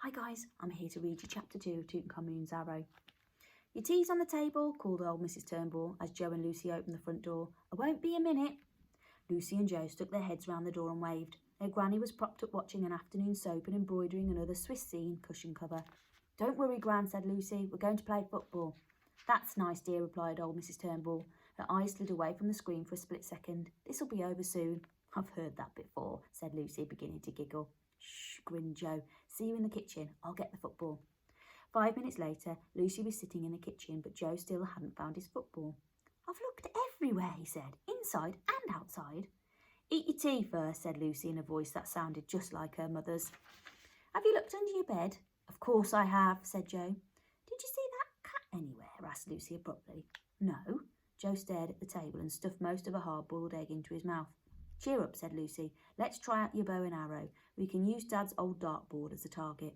Hi guys, I'm here to read you chapter 2 of Tutankhamun's Arrow. Your tea's on the table, called old Mrs Turnbull as Joe and Lucy opened the front door. I won't be a minute. Lucy and Joe stuck their heads round the door and waved. Their granny was propped up watching an afternoon soap and embroidering another Swiss scene cushion cover. Don't worry, Gran, said Lucy. We're going to play football. That's nice, dear, replied old Mrs Turnbull. Her eyes slid away from the screen for a split second. This'll be over soon. I've heard that before, said Lucy, beginning to giggle. Shh, grinned Joe. See you in the kitchen. I'll get the football. 5 minutes later, Lucy was sitting in the kitchen, but Joe still hadn't found his football. I've looked everywhere, he said, inside and outside. Eat your tea first, said Lucy in a voice that sounded just like her mother's. Have you looked under your bed? Of course I have, said Joe. Did you see that cat anywhere? Asked Lucy abruptly. No. Joe stared at the table and stuffed most of a hard-boiled egg into his mouth. Cheer up, said Lucy. Let's try out your bow and arrow. We can use Dad's old dartboard as a target.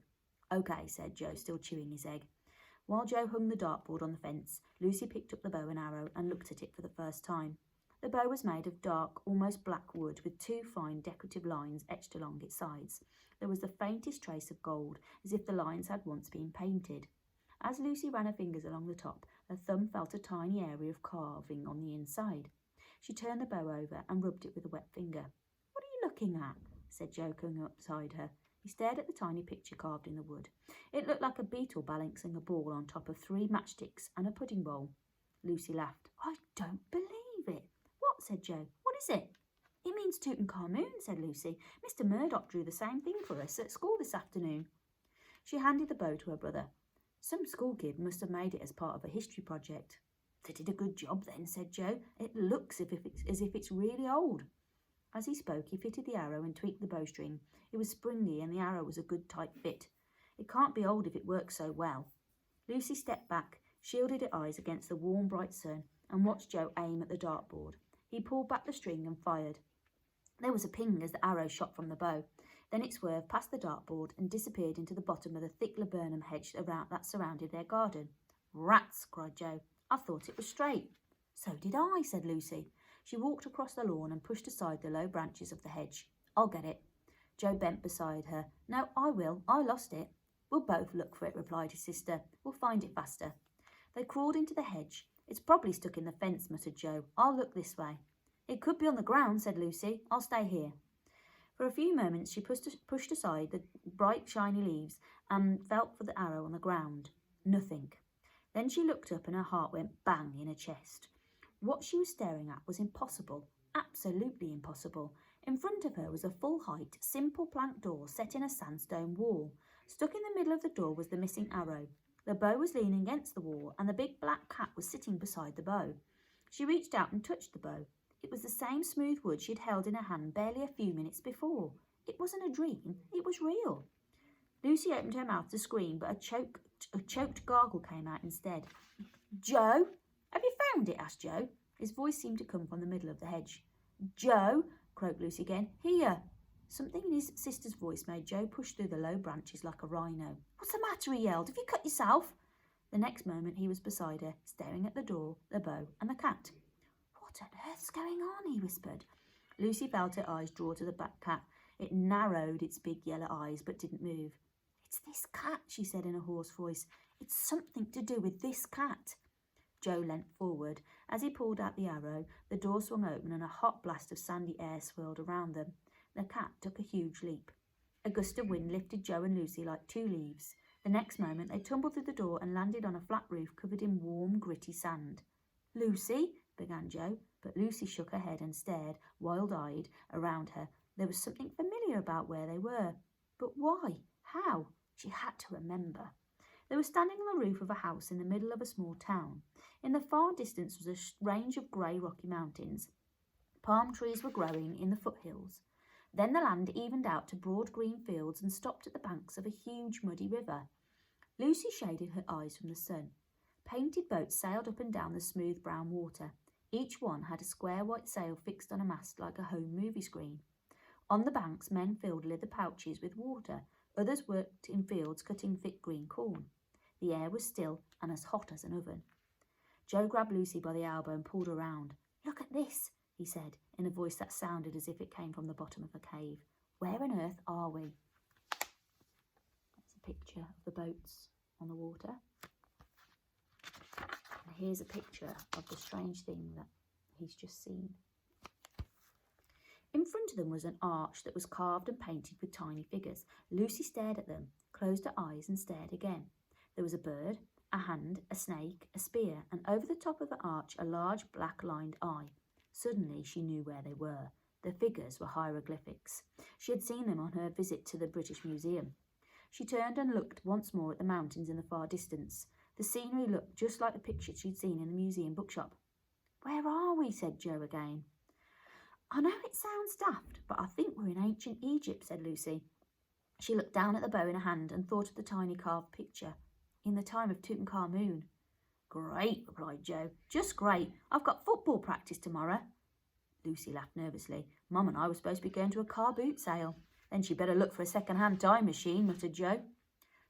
OK, said Joe, still chewing his egg. While Joe hung the dartboard on the fence, Lucy picked up the bow and arrow and looked at it for the first time. The bow was made of dark, almost black wood with 2 fine decorative lines etched along its sides. There was the faintest trace of gold, as if the lines had once been painted. As Lucy ran her fingers along the top, her thumb felt a tiny area of carving on the inside. She turned the bow over and rubbed it with a wet finger. What are you looking at? Said Joe, coming up beside her. He stared at the tiny picture carved in the wood. It looked like a beetle balancing a ball on top of 3 matchsticks and a pudding bowl. Lucy laughed. I don't believe it. What? Said Joe. What is it? It means Tutankhamun, said Lucy. Mr Murdoch drew the same thing for us at school this afternoon. She handed the bow to her brother. Some school kid must have made it as part of a history project. They did a good job then, said Joe. It looks as if it's really old. As he spoke, he fitted the arrow and tweaked the bowstring. It was springy and the arrow was a good tight fit. It can't be old if it works so well. Lucy stepped back, shielded her eyes against the warm, bright sun, and watched Joe aim at the dartboard. He pulled back the string and fired. There was a ping as the arrow shot from the bow. Then it swerved past the dartboard and disappeared into the bottom of the thick laburnum hedge that surrounded their garden. Rats, cried Joe. I thought it was straight. So did I, said Lucy. She walked across the lawn and pushed aside the low branches of the hedge. I'll get it. Joe bent beside her. No, I will. I lost it. We'll both look for it, replied his sister. We'll find it faster. They crawled into the hedge. It's probably stuck in the fence, muttered Joe. I'll look this way. It could be on the ground, said Lucy. I'll stay here. For a few moments she pushed aside the bright, shiny leaves and felt for the arrow on the ground. Nothing. Then she looked up and her heart went bang in her chest. What she was staring at was impossible, absolutely impossible. In front of her was a full-height, simple plank door set in a sandstone wall. Stuck in the middle of the door was the missing arrow. The bow was leaning against the wall and the big black cat was sitting beside the bow. She reached out and touched the bow. It was the same smooth wood she'd held in her hand barely a few minutes before. It wasn't a dream, it was real. Lucy opened her mouth to scream, but a choked gargle came out instead. Joe? Have you found it? Asked Joe. His voice seemed to come from the middle of the hedge. Joe? Croaked Lucy again. Here. Something in his sister's voice made Joe push through the low branches like a rhino. What's the matter? He yelled. Have you cut yourself? The next moment he was beside her, staring at the door, the bow and the cat. What on earth's going on? He whispered. Lucy felt her eyes draw to the black cat. It narrowed its big yellow eyes but didn't move. It's this cat, she said in a hoarse voice. It's something to do with this cat. Joe leant forward. As he pulled out the arrow, the door swung open and a hot blast of sandy air swirled around them. The cat took a huge leap. A gust of wind lifted Joe and Lucy like 2 leaves. The next moment they tumbled through the door and landed on a flat roof covered in warm, gritty sand. Lucy, began Joe, but Lucy shook her head and stared, wild-eyed, around her. There was something familiar about where they were. But why? How? She had to remember. They were standing on the roof of a house in the middle of a small town. In the far distance was a range of grey rocky mountains. Palm trees were growing in the foothills. Then the land evened out to broad green fields and stopped at the banks of a huge muddy river. Lucy shaded her eyes from the sun. Painted boats sailed up and down the smooth brown water. Each one had a square white sail fixed on a mast like a home movie screen. On the banks men filled leather pouches with water. Others worked in fields cutting thick green corn. The air was still and as hot as an oven. Joe grabbed Lucy by the elbow and pulled her round. Look at this, he said, in a voice that sounded as if it came from the bottom of a cave. Where on earth are we? That's a picture. picture of the boats on the water. And here's a picture of the strange thing that he's just seen. In front of them was an arch that was carved and painted with tiny figures. Lucy stared at them, closed her eyes and stared again. There was a bird, a hand, a snake, a spear, and over the top of the arch a large black-lined eye. Suddenly she knew where they were. The figures were hieroglyphics. She had seen them on her visit to the British Museum. She turned and looked once more at the mountains in the far distance. The scenery looked just like the pictures she'd seen in the museum bookshop. "Where are we?" said Jo again. "I know it sounds daft, but I think we're in ancient Egypt," said Lucy. She looked down at the bow in her hand and thought of the tiny carved picture. "In the time of Tutankhamun." "Great," replied Jo. "Just great. I've got football practice tomorrow." Lucy laughed nervously. "Mum and I were supposed to be going to a car boot sale." "Then she'd better look for a second-hand time machine," muttered Jo.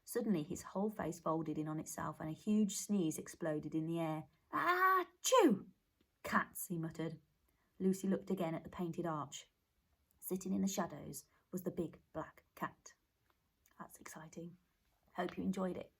Suddenly his whole face folded in on itself and a huge sneeze exploded in the air. "Ah, chew!" "Cats," he muttered. Lucy looked again at the painted arch. Sitting in the shadows was the big black cat. That's exciting. Hope you enjoyed it.